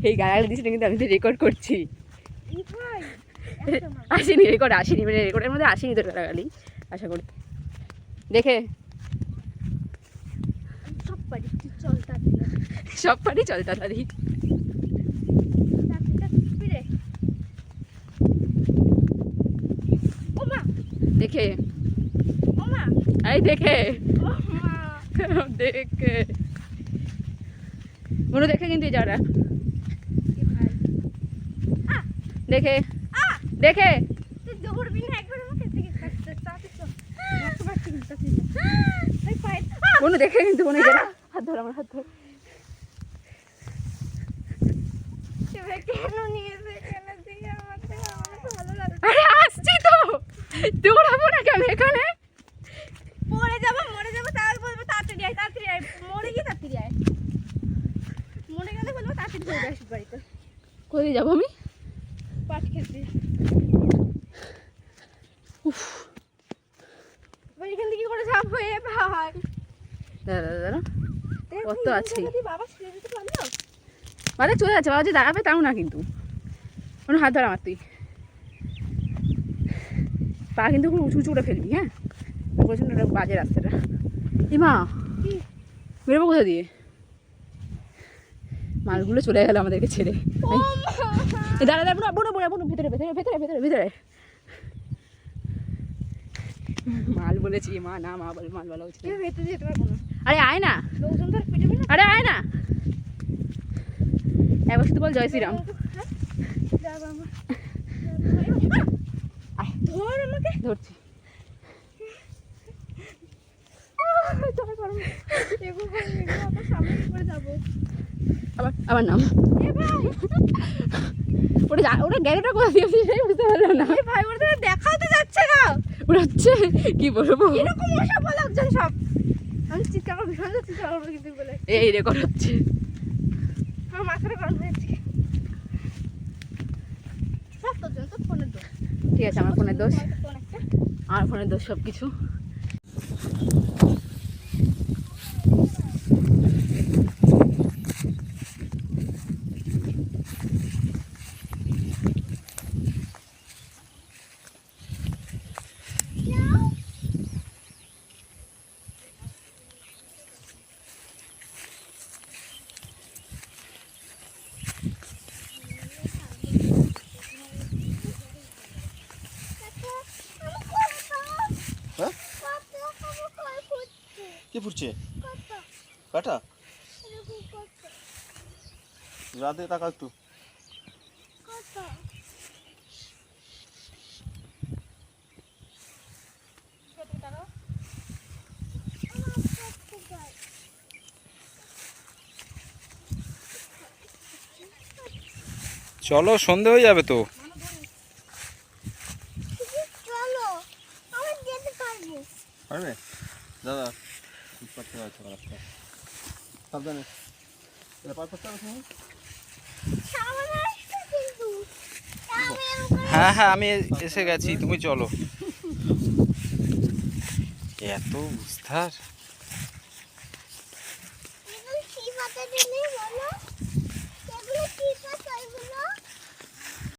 এই গালাগালি দিচ্ছি কিন্তু আমি তো রেকর্ড করছি। আসেনি রেকর্ড, আসেনি, মানে রেকর্ডের মধ্যে আসেনি তোর গালাগালি আশা করি। দেখে সব পারি, চল তাড়াতাড়ি। দেখে এই দেখে দেখে মনে দেখে কিন্তু এই যারা দেখে দেখে মনে দেখে কিন্তু মনে হাত ধর, আমার হাত ধর। আরে আসছি তো, দৌড়াবো না কেন এখানে? মরে যাবো তাহলে বলবো তাড়াতাড়ি আয়, তাড়াতাড়ি আয়। মরে গিয়ে তাড়াতাড়ি আয়, মরে গেলে বলবো তাড়াতাড়ি চলে আসবি বাড়িতে। কোথায় যাবো আমি? পাট খেতে। এখান থেকে কি করে যাবো এ ভাই? দাঁড়া দাঁড়া, কত আছে বাবা ছেড়ে দিতে পারলো? মানে চলে যাচ্ছে, বাবা যে দাঁড়াবে তাও না কিন্তু। কোনো হাত ধর আমার, তুই পা কিন্তু খুব উঁচু উঁচু করে ফেলবি। হ্যাঁ প্রচন্ড বাজে রাস্তাটা। এ মা, বেরোবো কোথা দিয়ে? মালগুলো চলে গেল আমাদেরকে ছেড়ে। দাঁড়া দাঁড়া, বোনো বোনো বোনো, ভেতরে ভেতরে ভেতরে ভেতরে ভেতরে। মাল বলেছি, মা না মা বলে, মাল বলা উচিত। ভেতরে যেতে পারবো না। আরে আয় না, লোকজন ধর পিটবে না। আরে আয় না, একবার শুধু বল জয় শ্রীরাম। ধর আমাকে, ধরছি। আবার আবার নাম। ওটা গ্যারেটা কোথা দিয়েছি সেই বুঝতে পারলাম না ভাই। ওরা দেখাতে যাচ্ছে না, ওটা হচ্ছে কি বলবো, এরকম সব লোকজন সব। আমি চিৎকার করবো, ভীষণ চিৎকার করবো কিন্তু বলে। এই রেকর্ড হচ্ছে। আমার মাথাটা গরম হয়েছে। সব তোর জন্য, তোর ফোনের দোষ। ঠিক আছে, আমার ফোনের দোষ, আমার ফোনের দোষ সব কিছু। কি ফুটছে? কাটা রাতে টাকা একটু। চলো, সন্ধে হয়ে যাবে তো। পারবে দাদা? সাবধানে। হ্যাঁ হ্যাঁ, আমি এসে গেছি, তুমি চলো। এত উস্তার।